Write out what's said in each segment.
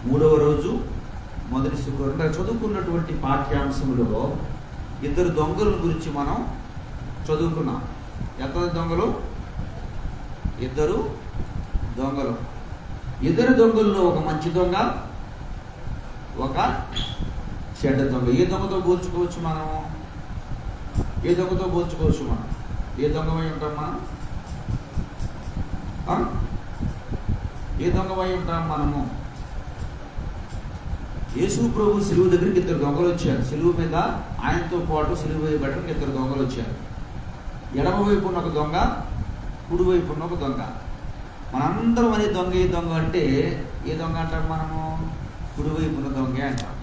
3వ రోజు మొదటి శుక్రవారం చదువుకున్నటువంటి పాఠ్యాంశంలో ఇద్దరు దొంగల గురించి మనం చదువుకున్నాం. ఎంత దొంగలు? ఇద్దరు దొంగల్లో ఒక మంచి దొంగ, ఒక చెడ్డ దొంగ. ఏ దొంగతో పోల్చుకోవచ్చు మనం? ఏ దొంగమై ఉంటాం మనం? ఏ దొంగమై ఉంటాం మనము? యేసు ప్రభు సిలువ దగ్గరికి ఇద్దరు దొంగలు వచ్చారు. సిలువ మీద ఆయనతో పాటు సిలువ వేయబడడానికి ఇద్దరు దొంగలు వచ్చారు. ఎడమ వైపు ఉన్న ఒక దొంగ, కుడి వైపు ఉన్న ఒక దొంగ. మనందరం అనే దొంగ ఏ దొంగ అంటే ఏ దొంగ అంటాం మనము? కుడివైపున దొంగే అంటాం.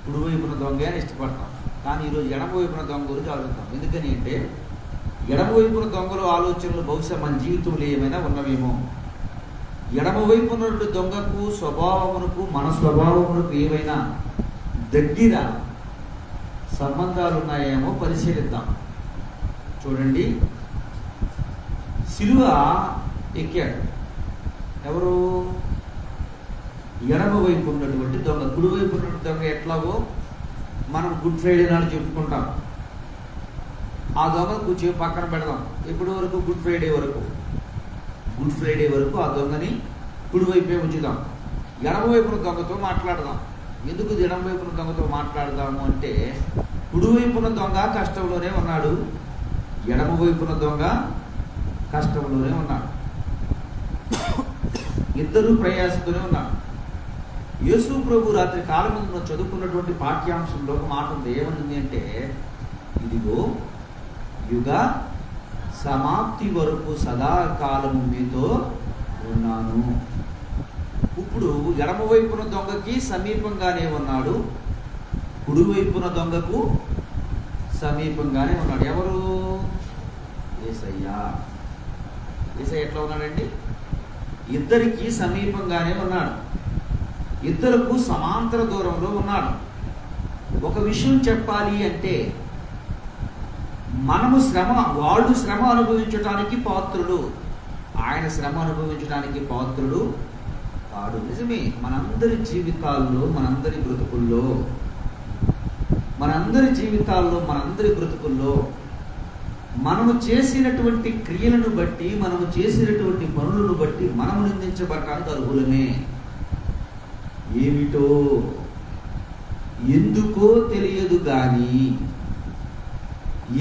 కుడివైపున దొంగే అని ఇష్టపడతాం. కానీ ఈరోజు ఎడమ వైపున దొంగ గురించి ఆలోచిస్తాం. ఎందుకని అంటే ఎడమ వైపున దొంగలు ఆలోచనలు బహుశా మన జీవితంలో ఏమైనా ఉన్నవేమో. ఎడమ వైపున దొంగకు స్వభావమునకు మన స్వభావమునకు ఏమైనా దగ్గర సంబంధాలు ఉన్నాయేమో పరిశీలిద్దాం. చూడండి, సిలువ ఎక్కాడు ఎవరు? ఎడమ వైపు ఉన్నటువంటి దొంగ. కుడివైపు ఉన్నటువంటి దొంగ ఎట్లాగో మనం గుడ్ ఫ్రైడే నాడు చెప్పుకుంటాం. ఆ దొంగ కూర్చో పక్కన పెడదాం. ఎప్పటి వరకు? గుడ్ ఫ్రైడే వరకు ఆ దొంగని కుడివైపే ఉంచుదాం. ఎడమ వైపున దొంగతో మాట్లాడదాం. ఎందుకు ఎడమ వైపున దొంగతో మాట్లాడదాము అంటే కుడివైపున దొంగ కష్టంలోనే ఉన్నాడు, ఎడమ వైపున దొంగ కష్టంలోనే ఉన్నాడు. ఇద్దరు ప్రయాసతోనే ఉన్నారు. యేసు ప్రభు రాత్రి కాలం ముందు చదువుకున్నటువంటి పాఠ్యాంశంలో ఒక మాట ఉంది. ఏమనుంది అంటే, ఇదిగో యుగ సమాప్తి వరకు సదాకాలము మీతో ఉన్నాను. ఇప్పుడు ఎడమ వైపున దొంగకి సమీపంగానే ఉన్నాడు, కుడివైపున దొంగకు సమీపంగానే ఉన్నాడు. ఎవరు? యేసయ్య. ఎట్లా ఉన్నాడండి? ఇద్దరికి సమీపంగానే ఉన్నాడు, ఇద్దరుకు సమాంతర దూరంలో ఉన్నాడు. ఒక విషయం చెప్పాలి అంటే వాళ్ళు శ్రమ అనుభవించడానికి పాత్రుడు, ఆయన శ్రమ అనుభవించడానికి పాత్రుడు కాడు. నిజమే. మనందరి జీవితాల్లో మనందరి బ్రతుకుల్లో మనము చేసినటువంటి క్రియలను బట్టి, మనము చేసినటువంటి పనులను బట్టి మనము నిందించబడటానికి అర్హులమే. ఏమిటో ఎందుకో తెలియదు కానీ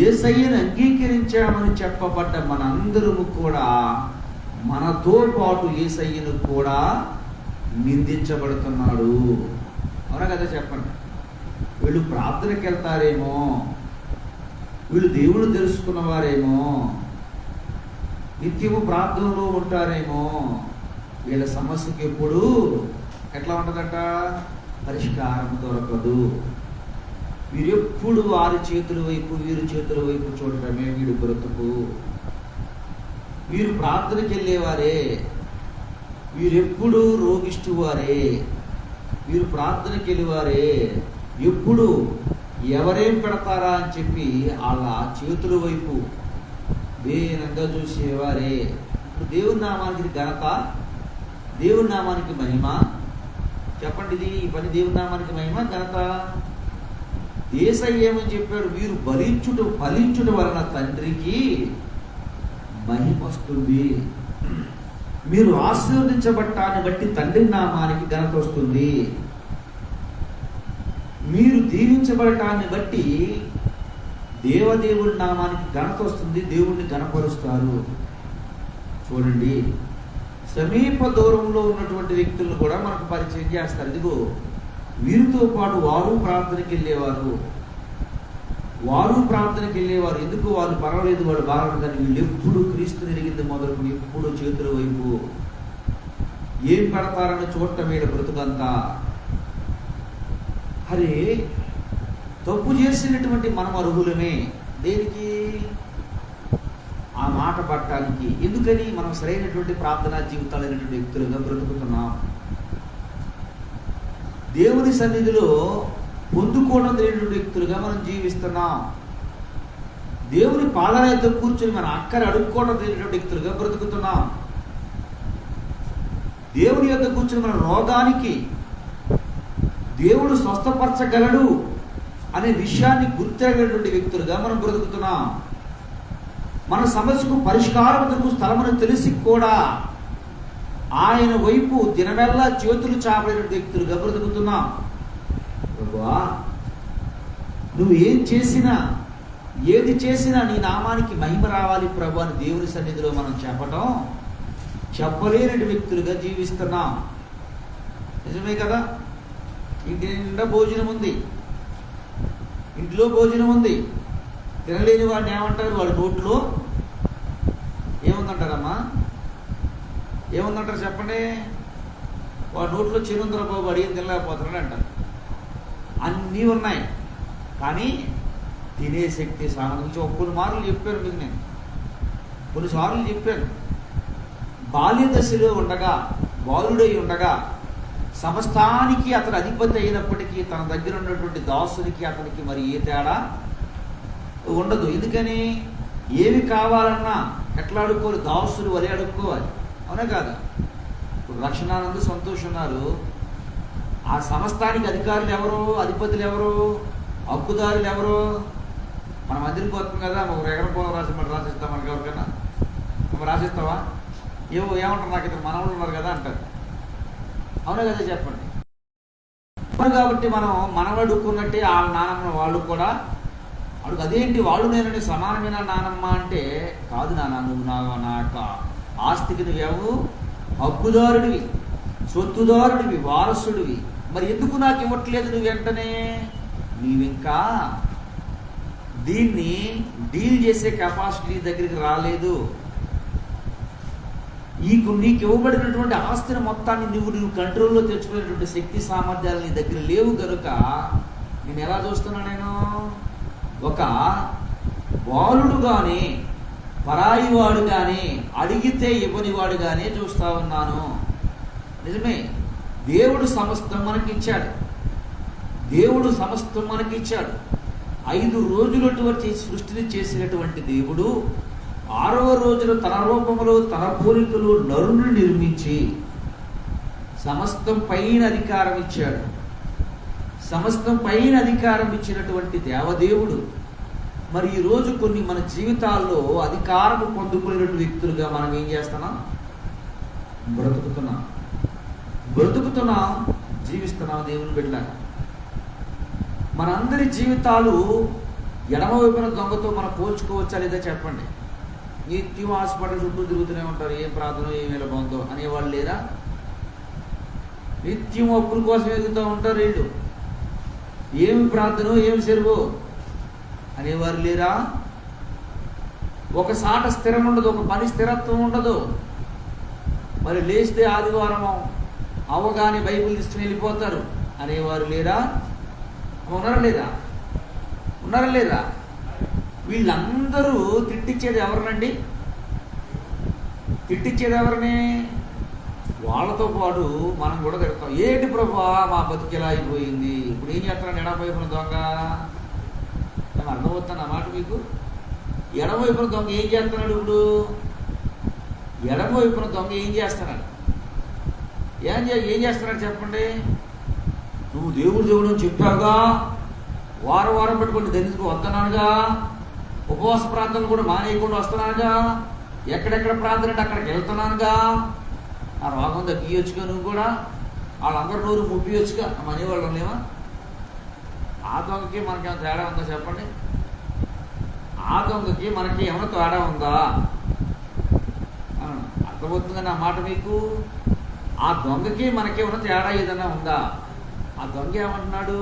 యేసయ్యను అంగీకరించామని చెప్పబడ్డ మనందరము కూడా మనతో పాటు యేసయ్యను కూడా నిందించబడుతున్నాడు. అవునా కదా? చెప్పండి. వీళ్ళు ప్రార్థనకి వెళ్తారేమో, వీళ్ళు దేవుడు తెలుసుకున్నవారేమో, నిత్యము ప్రార్థనలో ఉంటారేమో, వీళ్ళ సమస్యకి ఎప్పుడు ఎట్లా ఉంటుందట? పరిష్కారం దొరకదు. వీరెప్పుడు వారి చేతుల వైపు, వీరి చేతుల వైపు చూడటమే వీడు బ్రతుకు. వీరు ప్రార్థనకి వెళ్ళేవారే, వీరెప్పుడు రోగిష్టి వారే, వీరు ప్రార్థనకి వెళ్ళేవారే, ఎప్పుడు ఎవరేం పెడతారా అని చెప్పి వాళ్ళ చేతుల వైపు దీనంగా చూసేవారే. దేవుని నామానికి ఘనత, దేవుని నామానికి మహిమ. చెప్పండి, ఈ పని దేవుని నామానికి మహిమ, ఘనత. యేసయ్య ఏమని చెప్పాడు? వీరు ఫలించుట వలన తండ్రికి మహిమ వస్తుంది. మీరు ఆశీర్వదించబట్టాన్ని బట్టి తండ్రి నామానికి ఘనత వస్తుంది. మీరు దీవించబడటాన్ని బట్టి దేవదేవుడి నామానికి ఘనత వస్తుంది, దేవుణ్ణి ఘనపరుస్తారు. చూడండి, సమీప దూరంలో ఉన్నటువంటి వ్యక్తులను కూడా మనకు పరిచయం చేస్తారు. ఇదిగో వీరితో పాటు వారు ప్రార్థనకి వెళ్ళేవారు. ఎందుకు? వాళ్ళు పర్వాలేదు, వాళ్ళు బాగా, కానీ వీళ్ళు ఎప్పుడు క్రీస్తుని ఎరిగింది మొదలుకొని ఎప్పుడు చేతుల వైపు ఏం పెడతారని చూడటం వీళ్ళ బ్రతుకంతా. అరే, తప్పు చేసినటువంటి మనం అర్హులమే. దేనికి? ఆ మాట పట్టడానికి. ఎందుకని? మనం సరైనటువంటి ప్రార్థనా జీవితాలైనటువంటి వ్యక్తులుగా బ్రతుకుతున్నాం. దేవుని సన్నిధిలో పొందుకోవడం లేనటువంటి వ్యక్తులుగా మనం జీవిస్తున్నాం. దేవుని పాదాల యొద్ద కూర్చొని మన అక్కర అడుక్కోవడం లేనటువంటి వ్యక్తులుగా బ్రతుకుతున్నాం. దేవుని యొక్క కూర్చుని మన రోగానికి దేవుడు స్వస్థపరచగలడు అనే విషయాన్ని గుర్తిరగేటువంటి వ్యక్తులుగా మనం బ్రతుకుతున్నాం. మన సమస్యకు పరిష్కారం స్థలమని తెలిసి కూడా ఆయన వైపు దినమెల్లా చేతులు చాపలేటువంటి వ్యక్తులుగా బ్రతుకుతున్నాం. ప్రభువా, నువ్వు ఏది చేసినా నీ నామానికి మహిమ రావాలి ప్రభు అని దేవుని సన్నిధిలో మనం చెప్పలేని వ్యక్తులుగా జీవిస్తున్నాం. నిజమే కదా? ఇంటి నిండా భోజనం ఉంది, ఇంట్లో భోజనం ఉంది, తినలేని వాడిని ఏమంటారు? వాడి నోట్లో ఏముందంటారమ్మా? ఏముందంటారు చెప్పండి? వాడి నోట్లో చిరుందర బాబు అడిగి తినలేకపోతున్నాడు అంటారు. అన్నీ ఉన్నాయి, కానీ తినే శక్తి సామర్థ్యం. కొన్ని మార్లు చెప్పాను మీకు, నేను కొన్నిసార్లు చెప్పాను. బాల్య దశలో ఉండగా, బాలుడై ఉండగా సమస్తానికి అతను అధిపతి అయినప్పటికీ తన దగ్గర ఉన్నటువంటి దాసునికి అతనికి మరి ఏ తేడా ఉండదు. ఎందుకని? ఏమి కావాలన్నా ఎట్లా అడుక్కోవాలి? దాసులు వలె అడుక్కోవాలి. అవునా కాదా? ఇప్పుడు రక్షణానంద సంతోష్ ఉన్నారు. ఆ సమస్తానికి అధికారులు ఎవరు? అధిపతులు ఎవరు? హక్కుదారులు ఎవరు? మన మందిరికి పోతాం కదా, ఒక ఎకరం పొలం రాసిస్తాం మనకి ఎవరికైనా. మనం రాసిస్తావా? ఏమంటారు? నాకు ఇద్దరు మనవాళ్ళు ఉన్నారు కదా అంటారు. అవునా కదా? చెప్పండి. కాబట్టి మనం మనవడుకున్నట్టే ఆ నానమ్మ వాళ్ళు కూడా అడుగు. అదేంటి వాళ్ళు నేనని సమానమైన నానమ్మ అంటే, కాదు నాన్న, నువ్వు నా యొక్క ఆస్తికి నువ్వేవు హక్కుదారుడివి, సొత్తుదారుడివి, వారసుడివి. మరి ఎందుకు నాకు ఇవ్వట్లేదు నువ్వు వెంటనే? నీవింకా దీన్ని డీల్ చేసే కెపాసిటీ దగ్గరికి రాలేదు. నీకు ఇవ్వబడినటువంటి ఆస్తిని మొత్తాన్ని నువ్వు కంట్రోల్లో తెచ్చుకునేటువంటి శక్తి సామర్థ్యాలు నీ దగ్గర లేవు కనుక నేను ఎలా చూస్తున్నా? నేను ఒక బాలుడుగానే, పరాయివాడుగానే, అడిగితే ఇవ్వనివాడుగానే చూస్తా ఉన్నాను. నిజమే, దేవుడు సమస్తం మనకిచ్చాడు. 5 రోజులటువంటి సృష్టిని చేసినటువంటి దేవుడు 6వ రోజున తన రూపములో తన పోలికలో నరుని నిర్మించి సమస్తం పైన అధికారం ఇచ్చాడు. సమస్తం పైన అధికారం ఇచ్చినటువంటి దేవదేవుడు మరి ఈరోజు కొన్ని మన జీవితాల్లో అధికారం పొందుకునేటువంటి వ్యక్తులుగా మనం ఏం చేస్తున్నాం? బ్రతుకుతున్నాం, జీవిస్తున్నాం దేవుని బిడ్డలాగా. మనందరి జీవితాలు ఎడమ వైపున దొంగతో మనం పోల్చుకోవచ్చా లేదా చెప్పండి? నిత్యం హాస్పిటల్ చుట్టూ తిరుగుతూనే ఉంటారు, ఏం ప్రార్థన, ఏం వెళ్ళబోందో అనేవాళ్ళు లేరా? నిత్యం అప్పుల కోసం ఎదుగుతూ ఉంటారు వీళ్ళు, ఏమి ప్రార్థన, ఏమి సెరువు అనేవారు లేరా? ఒక సాట స్థిరం ఉండదు, ఒక పని స్థిరత్వం ఉండదు. మరి లేస్తే ఆదివారం అవగానే బైబిల్ తీసుకుని వెళ్ళిపోతారు అనేవారు లేరా? ఉన్నారా లేదా? వీళ్ళందరూ తిట్టించేది ఎవరినండి? ఎవరిని? వాళ్ళతో పాటు మనం కూడా తిడతాం. ఏంటి ప్రభా మా బతికిలా అయిపోయింది, ఇప్పుడు ఏం చేస్తున్నాడు ఎడమవైపున దొంగ? అర్థమవుతున్న మాట మీకు? ఎడమవైపున దొంగ ఏం చేస్తున్నాడు? ఇప్పుడు ఎడమవైపున దొంగ ఏం చేస్తున్నాడు చెప్పండి? నువ్వు దేవుడు అని చెప్పావుగా, వారం పెట్టుకుని దళితుకు వస్తున్నానుగా, ఉపవాస ప్రార్థనలు కూడా మానేయకుండా వస్తున్నానుగా, ఎక్కడెక్కడ ప్రార్థన అంటే అక్కడికి వెళ్తున్నానుగా, ఆ రోగం తగ్గియొచ్చుగా, నువ్వు కూడా వాళ్ళందరూ నూరు ముప్పియొచ్చుగా అనేవాళ్ళు లేవా? ఆ దొంగకి మనకి ఏమైనా తేడా ఉందా చెప్పండి? ఆ దొంగకి మనకి ఏమైనా తేడా ఉందా? అర్థమవుతుందని ఆ మాట మీకు? ఆ దొంగకి మనకేమైనా తేడా ఏదైనా ఉందా? ఆ దొంగ ఏమంటున్నాడు?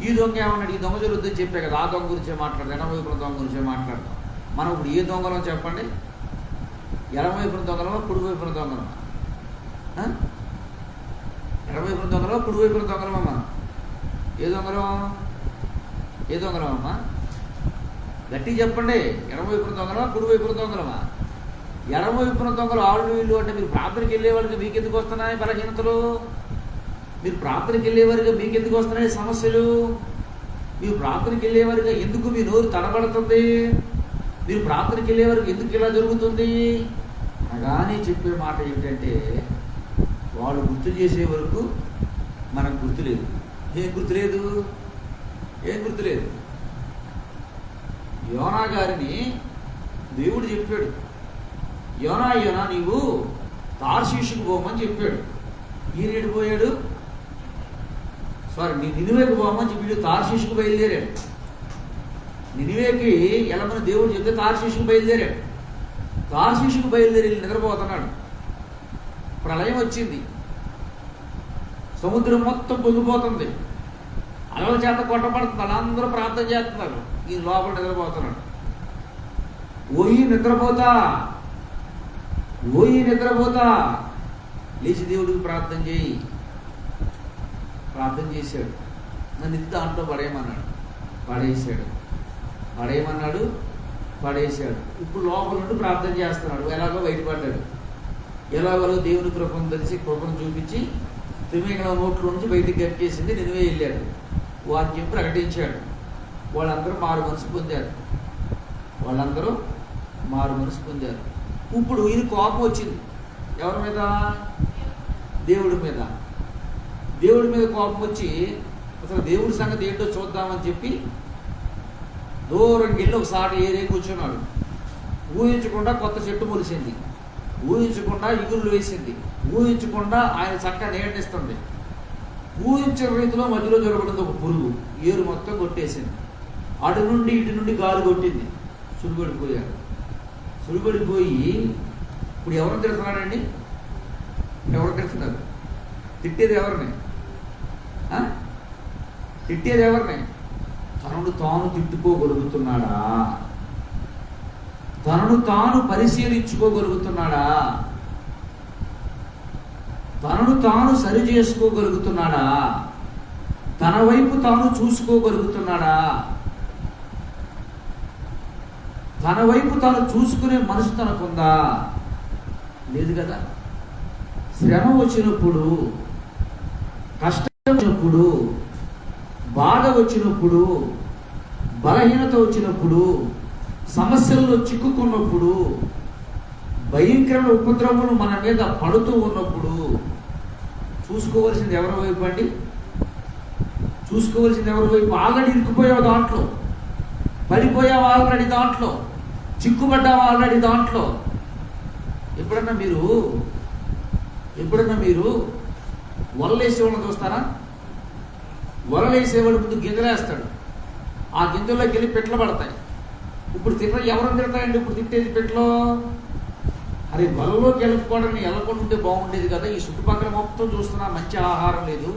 ఈ దొంగ ఏమన్నాడు? ఈ దొంగ జరుగుద్దని చెప్పే కదా, ఆ దొంగ గురించే మాట్లాడదు, ఎడమవైపున దొంగ గురించే మాట్లాడతాం. మనం ఇప్పుడు ఏ దొంగలో చెప్పండి? ఎడమవైపున దొంగలమా, కుడివైపున దొంగలమా? ఎడమవైపున దొంగలమా, కుడివైపున దొంగలమా? మనం ఏ దొంగలమమ్మా? గట్టి చెప్పండి. ఎడమవైపున దొంగలమా, కుడివైపున దొంగలమా? ఎడమవైపున దొంగలు ఆళ్ళు వీళ్ళు అంటే మీరు ప్రార్థనకి వెళ్ళేవారికి మీకు ఎందుకు వస్తున్నాయి బలహీనతలు? మీరు ప్రార్థనకి వెళ్ళేవారిగా మీకు ఎందుకు వస్తున్నాయి సమస్యలు? మీరు ప్రార్థనకి వెళ్ళేవారిగా ఎందుకు మీ నోరు తడబడుతుంది? మీరు ప్రార్థనకి వెళ్ళేవారికి ఎందుకు ఇలా జరుగుతుంది? అనగానే చెప్పే మాట ఏమిటంటే, వాడు గుర్తు చేసే వరకు మనకు గుర్తులేదు. ఏం గుర్తులేదు? ఏం గుర్తులేదు? యోనా గారిని దేవుడు చెప్పాడు, యోనా యోనా నీవు తార్షీషుకు పోమని చెప్పాడు. ఈయన ఎడిపోయాడు, నీ నినివేకు పోమని చెప్పి తార్షీషుకు బయలుదేరాడు. నినివేకి వెళ్ళమని దేవుడు చెప్తే తార్షీషుకు బయలుదేరాడు. తార్షీషుకు బయలుదేరి నిద్రపోతున్నాడు. ప్రళయం వచ్చింది, సముద్రం మొత్తం పొంగిపోతుంది, అలల చేత కొట్టబడుతుంది, వాళ్ళందరూ ప్రార్థన చేస్తున్నారు, ఈ లోపల నిద్రపోతున్నాడు. ఓయి నిద్రపోతా, ఓయి నిద్రపోతా, లేచి దేవుడికి ప్రార్థన చేయి. ప్రార్థన చేశాడు. నన్ను ఇది దాంట్లో పడేయమన్నాడు, పడేసాడు. పడేయమన్నాడు, పడేశాడు. ఇప్పుడు లోపల నుండి ప్రార్థన చేస్తున్నాడు. ఎలాగో బయటపడ్డాడు. ఎలాగో దేవుని కృపను తెలిసి కృపను చూపించి తిమింగళం నోట్లో నుంచి బయటికి గట్టేసింది. నినివే వెళ్ళాడు, వాక్యం ప్రకటించాడు. వాళ్ళందరూ మారు మనసు పొందారు. వాళ్ళందరూ మారు మనసు పొందారు. ఇప్పుడు ఈయన కోపం వచ్చింది. ఎవరి మీద? దేవుడి మీద. దేవుడి మీద కోపం వచ్చి అసలు దేవుడి సంగతి ఏంటో చూద్దామని చెప్పి దూరం వెళ్ళి ఒకసారి ఏరే కూర్చున్నాడు. ఊహించకుండా కొత్త చెట్టు మొలిసింది, ఊహించకుండా ఇగురులు వేసింది, ఊహించకుండా ఆయన చక్క నీడనిస్తుంది. ఊహించిన రీతిలో మధ్యలో జరగబడింది ఒక పురుగు, ఏరు మొత్తం కొట్టేసింది. అటు నుండి ఇటు నుండి గాలి కొట్టింది. సుడిపడిపోయాడు. సుడిపడిపోయి ఇప్పుడు ఎవరిని తిడుతున్నాడండి? ఎవరు తిడుతున్నారు? తిట్టేది ఎవరిని? తిట్టేది ఎవరిని? తనను తాను తిట్టుకోగలుగుతున్నాడా? తనను తాను పరిశీలించుకోగలుగుతున్నాడా? తనను తాను సరి చేసుకోగలుగుతున్నాడా? తన వైపు తాను చూసుకోగలుగుతున్నాడా? తన వైపు తాను చూసుకునే మనసు తనకుందా? లేదు కదా. శ్రమ వచ్చినప్పుడు, కష్టం వచ్చినప్పుడు, బాధ వచ్చినప్పుడు, బలహీనత వచ్చినప్పుడు, సమస్యల్లో చిక్కుకున్నప్పుడు, భయంకరమైన ఉపద్రవములు మన మీద పడుతూ ఉన్నప్పుడు చూసుకోవాల్సింది ఎవరి వైపు అండి? చూసుకోవాల్సింది ఎవరి వైపు? ఆల్రెడీ ఇరుక్కుపోయావు దాంట్లో, పడిపోయావు ఆల్రెడీ దాంట్లో, చిక్కుపడ్డావు ఆల్రెడీ దాంట్లో. ఎప్పుడన్నా మీరు వలలేసేవాళ్ళని చూస్తారా? వలలేసేవాడు ముందు గింజలేస్తాడు, ఆ గింజల్లోకి వెళ్ళి పెట్లు పడతాయి. ఇప్పుడు ఎవరైనా తిడతాయండి? ఇప్పుడు తిట్టేది పెట్లో. అరే వలలోకి వెళ్ళకపోవడానికి వెళ్ళకుండా ఉంటే బాగుండేది కదా. ఈ చుట్టుపక్కల మొత్తం చూస్తున్నా మంచి ఆహారం లేదు,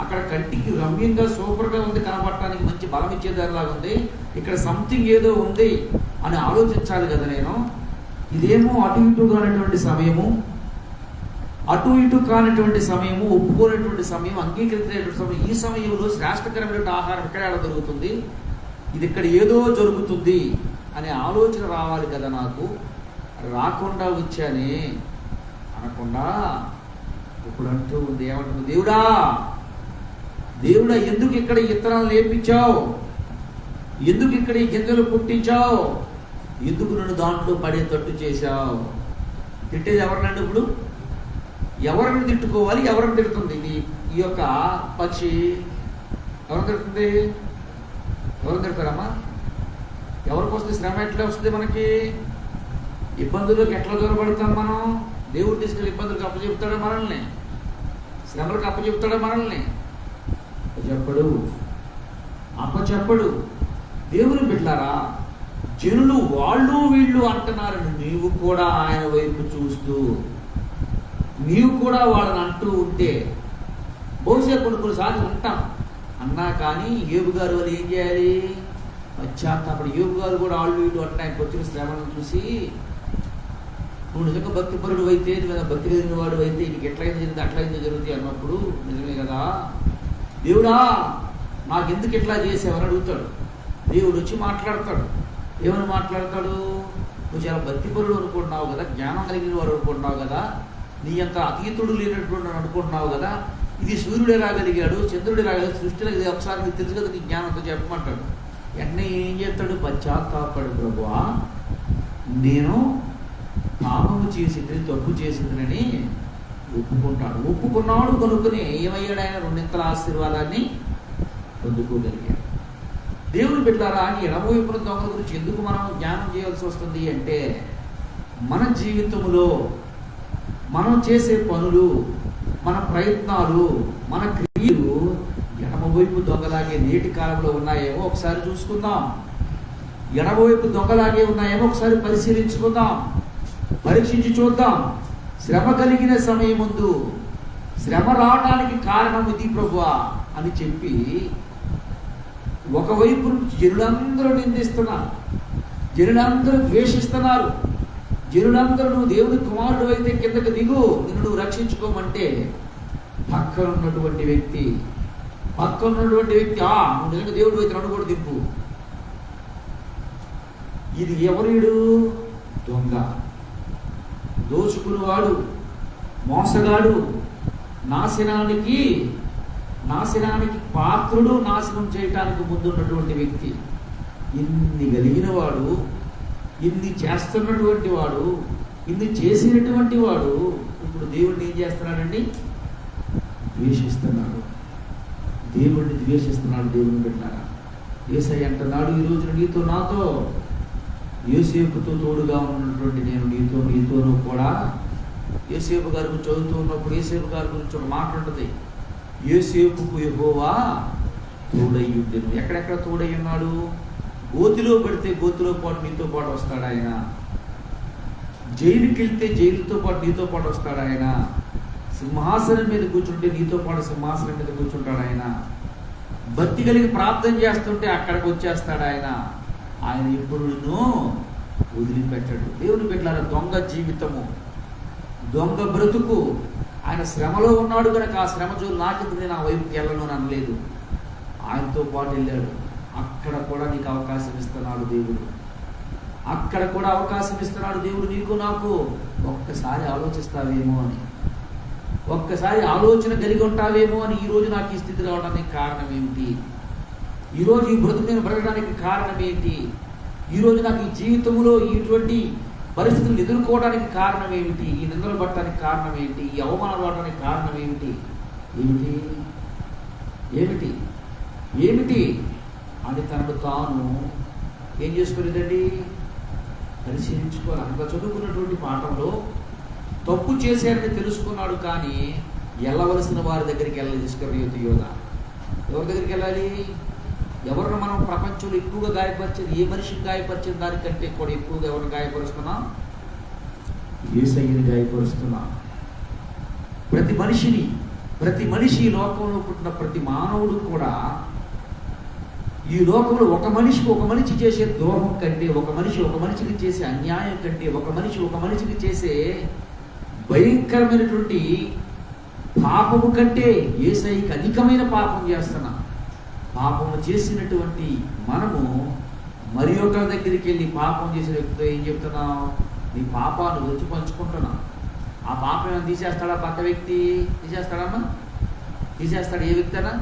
అక్కడ కంటికి రమ్యంగా సూపర్గా ఉంది, కనబడటానికి మంచి బలం ఇచ్చేదానిలాగా ఉంది, ఇక్కడ సంథింగ్ ఏదో ఉంది అని ఆలోచించాలి కదా నేను. ఇదేమో అటు ఇటు కానటువంటి సమయము, అటు ఇటు కానటువంటి సమయము, ఒప్పుకోనటువంటి సమయం, అంగీకరించేటువంటి సమయం. ఈ సమయంలో శ్రేష్టకరమైన ఆహారం ఎక్కడ దొరుకుతుంది, ఇది ఇక్కడ ఏదో జరుగుతుంది అనే ఆలోచన రావాలి కదా నాకు. రాకుండా వచ్చానే అనకుండా ఇప్పుడు అంటూ ఉంది, ఏమంటుంది? దేవుడా, దేవుడా, ఎందుకు ఇక్కడ ఇత్తనాలు లేపించావు? ఎందుకు ఇక్కడ ఈ గింజలు పుట్టించావు? ఎందుకు నన్ను దాంట్లో పడేటట్టు చేశావు? తిట్టేది ఎవరినండి? ఇప్పుడు ఎవరిని తిట్టుకోవాలి? ఎవరిని తిడుతుంది? ఈ యొక్క పక్షి ఎవరిని తిడుతుంది? ఎవరిని తిడతారమ్మా? ఎవరికి వస్తుంది శ్రమ? ఎట్లా వస్తుంది మనకి? ఇబ్బందులకు ఎట్లా దూరపడతాం మనం? దేవుడు తీసుకెళ్ళి ఇబ్బందులకు అప్పచెప్తాడా మనల్ని? శ్రమలకు అప్పచెప్తాడా మనల్ని? అప్పచెప్పడు. దేవుని బిడ్డలారా, జనులు వాళ్ళు వీళ్ళు అంటున్నారు, నీవు కూడా ఆయన వైపు చూస్తూ, నీవు కూడా వాళ్ళని అంటూ ఉంటే బహుశా కొన్నిసార్లు ఉంటాం అన్నా కానీ యోబు గారు వాళ్ళు ఏం చేయాలి? పశ్చాత్తాపడి. యోబు గారు కూడా వాళ్ళు వీళ్ళు అంటే ఆయనకు వచ్చిన శ్రమను చూసి, నువ్వు నిజంగా భక్తిపరుడు అయితే, నువ్వు భక్తి కలిగిన వాడు అయితే, నీకు ఎట్లయితే జరిగింది అట్లయితే జరుగుతాయి అన్నప్పుడు నిజమే కదా, దేవుడా నాకెందుకు ఎట్లా చేసావని అడుగుతాడు. దేవుడు వచ్చి మాట్లాడతాడు. ఏమని మాట్లాడతాడు? నువ్వు చాలా భక్తిపరుడు అనుకుంటున్నావు కదా, జ్ఞానం కలిగిన వాడు అనుకుంటున్నావు కదా, నీ అంత అతీతుడు లేనటువంటి అనుకుంటున్నావు కదా, ఇది సూర్యుడే రాగలిగాడు, చంద్రుడే రాగలిగాడు, సృష్టిలో ఇది ఒకసారి నీకు తెలుసు కదా, నీ జ్ఞానంతో చెప్పమంటాడు. వెంటనే ఏం చేస్తాడు? పశ్చాత్తాపడు, ప్రభువా నేను పాపము చేసిందని, తప్పు చేసిందని ఒప్పుకుంటాడు. ఒప్పుకున్నాడు కనుకనే ఏమయ్యాడు? ఆయన రెండింతల ఆశీర్వాదాన్ని పొందుకోగలిగాడు. దేవుని బిడ్డలారా, ఈ ఎడమవైపున దొంగల గురించి ఎందుకు మనం జ్ఞానం చేయాల్సి వస్తుంది అంటే, మన జీవితంలో మనం చేసే పనులు, మన ప్రయత్నాలు, మన క్రియలు ఎడమవైపు దొంగలాగే నేటి కాలంలో ఉన్నాయేమో ఒకసారి చూసుకుందాం. ఎడమవైపు దొంగలాగే ఉన్నాయేమో ఒకసారి పరిశీలించుకుందాం, పరీక్షించి చూద్దాం. శ్రమ కలిగిన సమయం ముందు శ్రమ రావడానికి కారణం ఇది ప్రభువా అని చెప్పి ఒకవైపు జనులందరూ నిందిస్తున్నారు, జనులందరూ ద్వేషిస్తున్నారు, జనులందరూ నువ్వు దేవుని కుమారుడు అయితే కిందకు దిగు, నిన్ను నువ్వు రక్షించుకోమంటే పక్కన ఉన్నటువంటి వ్యక్తి నువ్వు నిజంగా దేవుడు అయితే నన్ను కూడా దింపు. ఇది ఎవరీడు? దొంగ, దోచుకునేవాడు, మోసగాడు, నాశనానికి పాత్రుడు, నాశనం చేయటానికి ముందున్నటువంటి వ్యక్తి. ఇన్ని కలిగిన వాడు, ఇన్ని చేస్తున్నటువంటి వాడు, ఇన్ని చేసినటువంటి వాడు ఇప్పుడు దేవుడిని ఏం చేస్తున్నాడండి? ద్వేషిస్తున్నాడు. దేవుడిని ద్వేషిస్తున్నాడు. దేవుని బిడ్డలారా, యేసయ్య అంటున్నాడు, ఈ రోజున నీతో నాతో, యోసేపుతో తోడుగా ఉన్నటువంటి నేను నీతోనూ కూడా. యోసేపు గారి గురించి చదువుతూ ఉన్నప్పుడు యోసేపు గారి గురించి ఒక మాట ఉంటుంది, యోసేపుకు యెహోవా తోడై ఉండెను. ఎక్కడెక్కడ తోడై ఉన్నాడు? గోతిలో పడితే గోతిలో పాటు నీతో పాటు వస్తాడు ఆయన. జైలుకి వెళ్తే జైలుతో పాటు నీతో పాటు వస్తాడు ఆయన. సింహాసనం మీద కూర్చుంటే నీతో పాటు సింహాసనం మీద కూర్చుంటాడు ఆయన. భక్తి కలిగి ప్రార్థన చేస్తుంటే అక్కడికి వచ్చేస్తాడు ఆయన. ఆయన ఎప్పుడు నిన్ను వదిలిపెట్టాడు. దేవుని బిడ్డలారా, దొంగ జీవితము, దొంగ బ్రతుకు. ఆయన శ్రమలో ఉన్నాడు కనుక ఆ శ్రమ చూడు నాకెందుకు, నేను ఆ వైపుకి వెళ్ళను అని అనలేదు. ఆయనతో పాటు వెళ్ళాడు. అక్కడ కూడా నీకు అవకాశం ఇస్తున్నాడు దేవుడు. అక్కడ కూడా అవకాశం ఇస్తున్నాడు దేవుడు నీకు నాకు. ఒక్కసారి ఆలోచిస్తావేమో అని, ఒక్కసారి ఆలోచన కలిగి ఉంటావేమో అని ఈరోజు నాకు ఈ స్థితి రావడానికి కారణం ఏమిటి? ఈరోజు ఈ బ్రతుకు నేను బ్రతకడానికి కారణం ఏంటి? ఈరోజు నాకు ఈ జీవితంలో ఇటువంటి పరిస్థితులను ఎదుర్కోవడానికి కారణం ఏమిటి? ఈ నిందలు పడటానికి కారణం ఏంటి? ఈ అవమానాలు పడటానికి కారణం ఏమిటి? ఏమిటి ఏమిటి ఏమిటి అని తనను తాను ఏం చేసుకోలేదండి? పరిశీలించుకోవాలి. అంత చదువుకున్నటువంటి పాఠంలో తప్పు చేశారని తెలుసుకున్నాడు, కానీ వెళ్ళవలసిన వారి దగ్గరికి వెళ్ళలేదు. ఇస్కరియోతు యోధ ఎవరి దగ్గరికి వెళ్ళాలి? ఎవరిని మనం ప్రపంచంలో ఎక్కువగా గాయపరిచేది, ఏ మనిషిని గాయపరిచిన దానికంటే కూడా ఎక్కువగా ఎవరిని గాయపరుస్తున్నాం? యేసయ్యని గాయపరుస్తున్నాం. ప్రతి మనిషి ఈ లోకంలో పుట్టిన ప్రతి మానవుడు కూడా ఈ లోకంలో ఒక మనిషి చేసే ద్రోహం కంటే, ఒక మనిషికి చేసే అన్యాయం కంటే, ఒక మనిషికి చేసే భయంకరమైనటువంటి పాపము కంటే యేసయ్యకి అధికమైన పాపం చేస్తున్నాం. పాపము చేసినటువంటి మనము మరి ఒకరి దగ్గరికి వెళ్ళి పాపం చేసిన వ్యక్తితో ఏం చెప్తున్నాం? నీ పాపాన్ని రుచి పంచుకుంటున్నాం. ఆ పాపం ఏమైనా తీసేస్తాడా? పక్క వ్యక్తి తీసేస్తాడమ్మా? తీసేస్తాడు? ఏ వ్యక్తి అయినా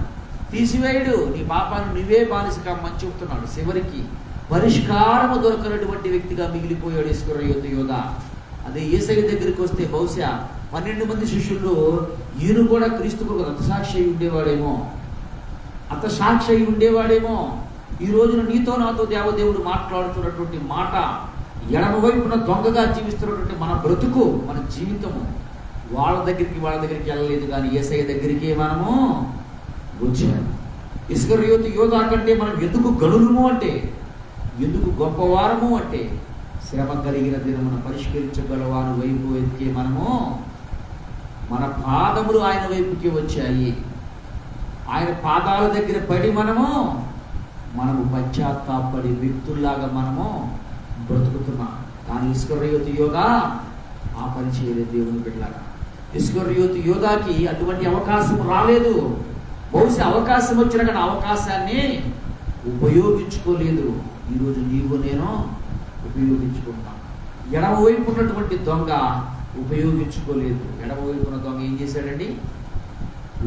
తీసివేయడు. నీ పాపాన్ని నువ్వే బానిసగా మంచి చెప్తున్నాడు. చివరికి పరిష్కారము దొరకనటువంటి వ్యక్తిగా మిగిలిపోయాడు ఇస్కరియోతు యోధ. అదే యేసయ్య దగ్గరికి వస్తే బహుశా 12 మంది శిష్యుల్లో ఈయన కూడా క్రీస్తుకు రథసాక్షి అయి ఉండేవాడేమో. ఈ రోజున నీతో నాతో దేవదేవుడు మాట్లాడుతున్నటువంటి మాట, ఎడమ వైపున దొంగగా జీవిస్తున్నటువంటి మన బ్రతుకు, మన జీవితము వాళ్ళ దగ్గరికి వెళ్ళలేదు, కానీ యేసయ్య దగ్గరికి మనము వచ్చాము. ఇస్కరియోతు యోధ కంటే మనం ఎందుకు గనులము అంటే, ఎందుకు గొప్పవారము అంటే, శ్రమ కలిగిన దినమున పరిష్కరించగలవారు వైపు ఎత్తికే మనము, మన పాదములు ఆయన వైపుకి వచ్చాయి. ఆయన పాదాల దగ్గర పడి మనము పశ్చాత్తాపడి వ్యక్తుల్లాగా మనము బ్రతుకుతున్నాం. కానీ ఇస్కరియోతు యోధ ఆ పని చేయలేదు. దేవుని బిడ్డలారా, ఇస్కరియోతు యోధాకి అటువంటి అవకాశం రాలేదు. బహుశా అవకాశం వచ్చిన కానీ అవకాశాన్ని ఉపయోగించుకోలేదు. ఈరోజు నీవు నేను ఉపయోగించుకుంటాం. ఎడమవైపు ఉన్నటువంటి దొంగ ఉపయోగించుకోలేదు. ఎడమవైపున దొంగ ఏం చేశాడండి?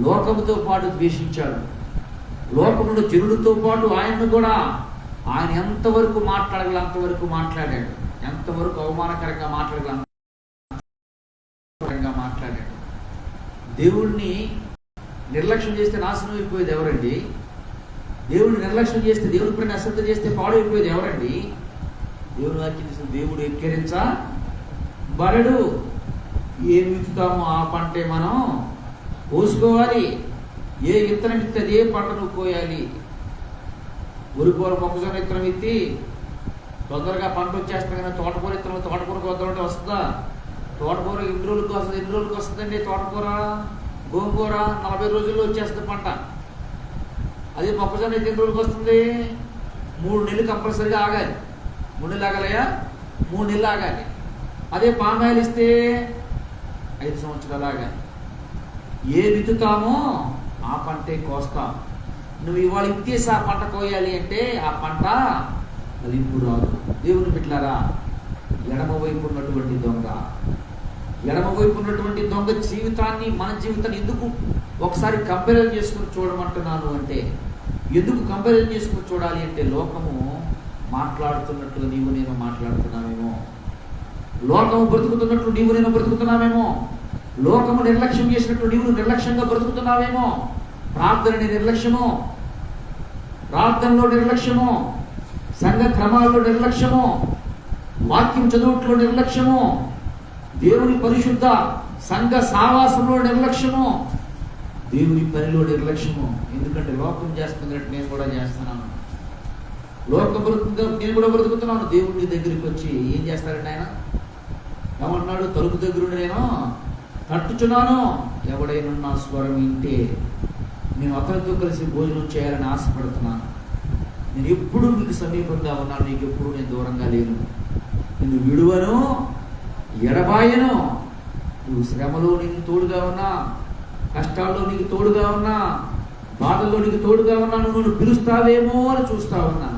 లోకముతో పాటు ద్వేషించాడు. లోకమును జనుడితో పాటు ఆయన్ను కూడా, ఆయన ఎంతవరకు మాట్లాడగల అంతవరకు మాట్లాడాడు. ఎంతవరకు అవమానకరంగా మాట్లాడగల మాట్లాడాడు. దేవుణ్ణి నిర్లక్ష్యం చేస్తే నాశనం అయిపోయేది ఎవరండి? దేవుడిని నిర్లక్ష్యం చేస్తే, దేవుడి పైన అశ్రద్ధ చేస్తే పాడైపోయేది ఎవరండి? దేవుని వాక్యం చేసిన దేవుడు ఎక్కిరించబడడు. ఏమి విత్తుతామో ఆ పంటే మనం కోసుకోవాలి. ఏ విత్తనం విత్తే అదే పంట నువ్వు కోయాలి. ఉరికూర మొక్కజొన్న విత్తనం విత్తి తొందరగా పంట వచ్చేస్తుంది, కానీ తోటకూర విత్తనం తోటకూర కోద్దామంటే వస్తుందా? తోటకూర ఎన్ని రోజులకు వస్తుంది? ఎన్ని రోజులకు వస్తుందండి తోటకూర? గోంగూర 40 రోజుల్లో వచ్చేస్తుంది పంట. అదే మొక్కజొన్న అయితే ఎన్ని రోజులకు వస్తుంది? 3 నెలలు కంపల్సరీగా ఆగాలి. 3 నెలలు ఆగాలయా? 3 నెలలు ఆగాలి. అదే పామాయిల్ ఇస్తే 5 సంవత్సరాలు ఆగాలి. ఏ విత్తుతామో ఆ పంటే కోస్తాం. నువ్వు ఇవాళ ఇత్తేసి ఆ పంట కోయాలి అంటే ఆ పంట అది ఇప్పుడు రాదు. దేవుని బిడ్డలారా, ఎడమ వైపు ఉన్నటువంటి దొంగ జీవితాన్ని, మన జీవితాన్ని ఎందుకు ఒకసారి కంపారిజన్ చేసుకుని చూడమంటున్నాను అంటే, ఎందుకు కంపారిజన్ చేసుకుని చూడాలి అంటే, లోకము మాట్లాడుతున్నట్లు నీవు నేను మాట్లాడుతున్నామేమో, లోకము బ్రతుకుతున్నట్లు నీవు నేను బ్రతుకుతున్నామేమో, లోకము నిర్లక్ష్యం చేసినట్లు నీవు నిర్లక్ష్యంగా బ్రతుకుతున్నావేమో. ప్రార్థనని నిర్లక్ష్యము, ప్రార్థనలో నిర్లక్ష్యము, సంఘ క్రమాల్లో నిర్లక్ష్యము, వాక్యం చదువుట్లో నిర్లక్ష్యము, దేవుని పరిశుద్ధ సంఘ సావాసంలో నిర్లక్ష్యము, దేవుని పనిలో నిర్లక్ష్యము. ఎందుకంటే లోకం చేస్తున్నట్టు నేను కూడా చేస్తున్నాను, లోకం బ్రతుకుతా నేను కూడా బ్రతుకుతున్నాను. దేవుని దగ్గరికి వచ్చి ఏం చేస్తారండి ఆయన? ఏమన్నాడు? తలుపు దగ్గర నేను తట్టుచున్నాను, ఎవడైనా నా స్వరం వింటే నేను అతనితో కలిసి భోజనం చేయాలని ఆశపడుతున్నాను. నేను ఎప్పుడు నీకు సమీపంగా ఉన్నాను, నీకు ఎప్పుడు నేను దూరంగా లేను. నిన్ను విడువను, ఎడబాయను. నువ్వు శ్రమలో నీకు తోడుగా ఉన్నా, కష్టాల్లో నీకు తోడుగా ఉన్నా, బాధల్లో నీకు తోడుగా ఉన్నాను. నువ్వు పిలుస్తావేమో అని చూస్తా ఉన్నా.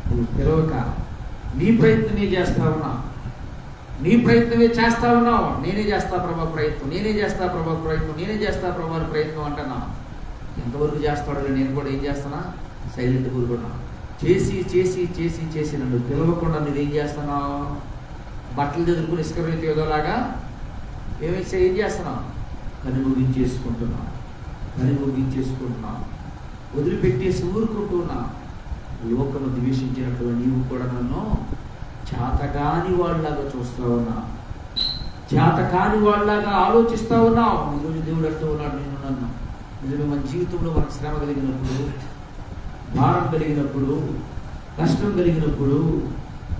నువ్వు పిలవక నీ ప్రయత్నమే చేస్తా ఉన్నా, నీ ప్రయత్నమే చేస్తా ఉన్నావు. నేనే చేస్తా ప్రభా ప్రయత్నం, నేనే చేస్తా ప్రభా ప్రయత్నం, నేనే చేస్తా ప్రభా ప్రయత్నం అంటున్నా. ఎంతవరకు చేస్తాడో నేను కూడా ఏం చేస్తున్నా? సైలెంట్ కూరుకున్నా. చేసి చేసి చేసి చేసి నన్ను పిలవకుండా నువ్వేం చేస్తున్నావు? బట్టలు చదువుకుని ఇసుక రైతు ఏదోలాగా ఏం చేస్తున్నావు? కని ముగించేసుకుంటున్నావు, వదిలిపెట్టేసి ఊరుకుంటున్నా. లోకము ద్వేషించినట్లు నీవు కూడా నన్ను చేతకాని వాళ్ళలాగా చూస్తూ ఉన్నావు, చేతకాని వాళ్ళలాగా ఆలోచిస్తూ ఉన్నావు. ఈరోజు దేవుడు అంటూ ఉన్నాడు నిన్ను నన్ను. నిజమే, మన జీవితంలో మనకు శ్రమ కలిగినప్పుడు, భారం కలిగినప్పుడు, కష్టం కలిగినప్పుడు,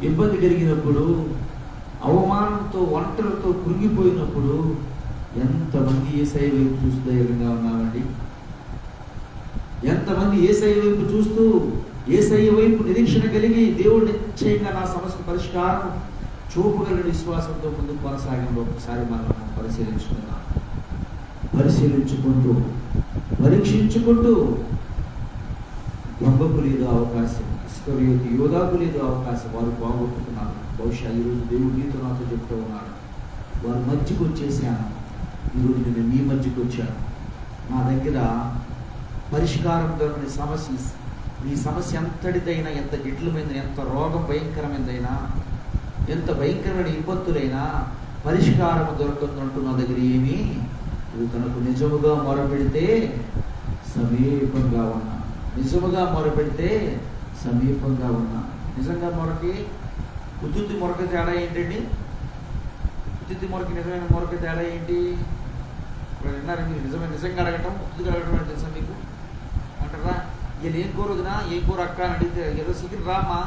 ఇబ్బంది కలిగినప్పుడు, అవమానంతో ఒంటరితో కృంగిపోయినప్పుడు ఎంతమంది యేసయ్య వైపు చూస్తూ ధైర్యంగా ఉన్నామండి? ఎంతమంది యేసయ్య వైపు చూస్తూ, యేసయ్య వైపు నిరీక్షణ కలిగి, దేవుడు నిశ్చయంగా నా సమస్య పరిష్కారం చూపగలిగిన విశ్వాసంతో ముందుకు కొనసాగంలో ఒకసారి మనం పరిశీలించుకుంటూ పరీక్షించుకుంటూ, దొంగకు లేదు అవకాశం, ఇస్కరియోతు యోధాకు లేదు అవకాశం. వారు బాగొట్టుకున్నారు. బహుశా ఈరోజు దేవుడు నీతో నాతో చెప్తూ ఉన్నాడు, వారి మధ్యకు వచ్చేసాను, ఈరోజు నేను మీ మధ్యకు వచ్చాను. నా దగ్గర పరిష్కారం దొరకని సమస్య, నీ సమస్య ఎంతటిదైనా, ఎంత జటిలమైంది, ఎంత రోగం భయంకరమైనదైనా, ఎంత భయంకరమైన ఇబ్బందులైనా పరిష్కారం దొరకదంటూ నా దగ్గర ఏమీ నువ్వు తనకు నిజముగా మొరపెడితే సమీపంగా ఉన్నా, నిజముగా మొరపెడితే సమీపంగా ఉన్నా. నిజంగా మొరకి ఉత్తుత్తి మొరక తేడా ఏంటండి? ఉత్తుత్తి మొరకి నిజమైన మొరక తేడా ఏంటి? ఇప్పుడు విన్నారు మీరు, నిజంగా అడగటం, ఉత్తుగా అడగటం అంటే తెలుసా మీకు? అంటారా, ఈయన ఏం కూర వదినా, ఏం కూర అక్క అని అడిగితే, ఏదో చికెన్ రామ్మా,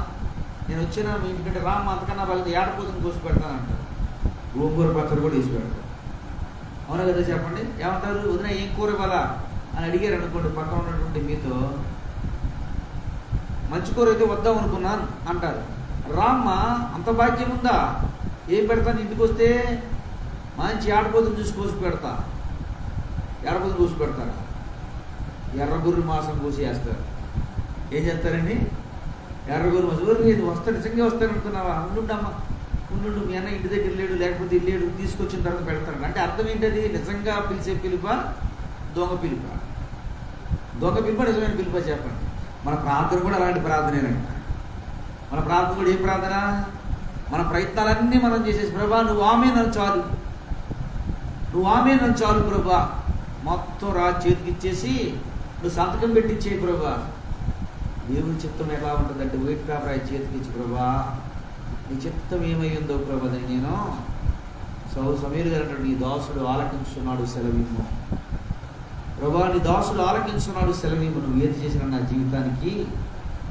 నేను వచ్చినా మీ ఇంటికంటే రామ్మా, అంతకన్నా వాళ్ళకి ఏడపోతుంది కోసి పెడతాను అంటారు. గోంగూర పచ్చడి కూడా వేసి పెడతారు. అవునా కదా? చెప్పండి, ఏమంటారు? వదిన ఏం కూర ఇవ్వాలా అని అడిగారు అనుకోండి, పక్కన ఉన్నటువంటి మీతో, మంచి కూర అయితే వద్దాం అనుకున్నాను అంటారు. రామ్మా, అంత భాగ్యం ఉందా? ఏం పెడతాను ఇంటికి వస్తే? మంచి ఏడపోతుని చూసి కోసి పెడతా. ఏడపోతుని కోసి పెడతారా? ఎర్రగొర్రె మాసం కోసి వేస్తారు. ఏం చేస్తారండి? ఎర్రగొర్రె మాసం. నేను వస్తాను, నిజంగా వస్తాను అనుకున్నావా? ఉండుండమ్మా, ఉండు, మీ అన్న ఇంటి దగ్గర లేడు, లేకపోతే లేడు, తీసుకొచ్చిన తర్వాత పెడతాడు. అంటే అర్థం ఏంటది? నిజంగా పిలిచే పిలుప, దొంగ పిలుప? దొంగ పిలుప, నిజమైన పిలుప? చెప్పండి. మన ప్రార్థన కూడా అలాంటి ప్రార్థనేనంట. మన ప్రార్థన కూడా ఏం ప్రార్థన? మన ప్రయత్నాలన్నీ మనం చేసేసి, ప్రభా నువ్వు ఆమె నన్ను చాలు, నువ్వు ఆమె నన్ను చాలు ప్రభా, మొత్తం చేతికి ఇచ్చేసి నువ్వు సంతకం పెట్టించే ప్రభా. దేవుని చిత్తం ఎలా ఉంటుందంటే వైట్ పేపర్ చేతికి ఇచ్చి ప్రభా నీ చిత్తం ఏమైందో ప్రభా నేను సమీర్ గారు అంటాడు, నీ దాసుడు ఆలకించున్నాడు సెలవిమ్ము ప్రభా, నీ దాసుడు ఆలకించున్నాడు సెలవిమ్ము. నువ్వు ఏది చేసినా నా జీవితానికి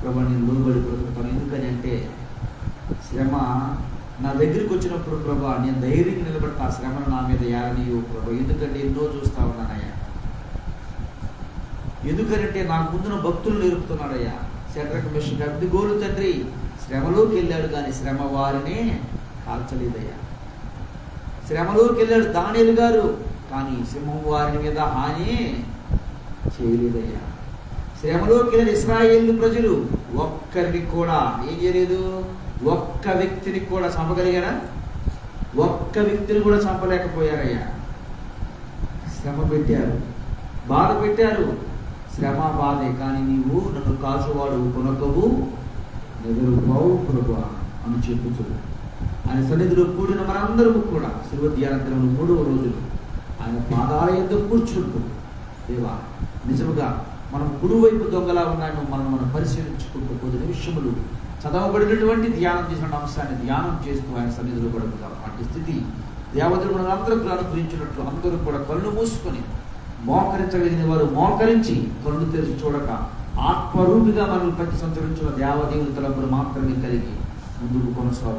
ప్రభా నేను లోబడి బ్రతుకుతాను. ఎందుకని అంటే శ్రమ నా దగ్గరికి వచ్చినప్పుడు ప్రభా నేను ధైర్యంగా నిలబడతా, ఆ శ్రమను నా మీద ఏలనీయు ప్రభా. ఎందుకంటే ఎన్నో చూస్తా ఉన్నానయ్యా. ఎందుకంటే నాకు ముందున భక్తులు నేర్పుతున్నాడయ్యా. శడ్రక్ మెషక్ అబ్దెగోలు తండ్రి శ్రమలోకి వెళ్ళాడు, కానీ శ్రమ వారిని కాల్చలేదయ్యా. శ్రమలోకి వెళ్ళాడు దానియేలు గారు, కానీ సింహం వారి మీద హాని చేయలేదయ్యా. శ్రమలోకి వెళ్ళిన ఇశ్రాయేలు ప్రజలు ఒక్కరిని కూడా ఏం చేయలేదు, ఒక్క వ్యక్తిని కూడా చంపగలిగారా? ఒక్క వ్యక్తిని కూడా చంపలేకపోయారయ్యా. శ్రమ పెట్టారు, బాధ పెట్టారు, శ్రమ బాధే, కానీ నీవు నన్ను కాచువాడు కొనకవు నిద్రపోవు ప్రభా అని చెప్పుతూ ఆయన సన్నిధిలో కూడిన మనందరము కూడా శిలువ ధ్యానంలో 3వ రోజులు ఆయన పాదాల యొద్ద కూర్చుంటూ దేవా నిజముగా మనం కుడివైపు దొంగలా ఉన్నామో మనం పరిశీలించుకుంటూ 10 నిమిషములు చదవబడినటువంటి ధ్యానం చేసిన అంశాన్ని ధ్యానం చేస్తూ ఆయన సన్నిధిలో పడుకుందాం. అటు స్థితి దేవతలు మనం అందరూ అనుగ్రహించినట్లు అందరూ కూడా కళ్ళు మూసుకొని మోకరించగలిగిన వారు మోకరించి కళ్ళు తెరిచి చూడక ఆత్మరూపిగా మనల్ని ప్రతి సంచరించిన దేవదేవుని తలంపులు మాత్రమే కలిగి ముందుకు కొనసాగు.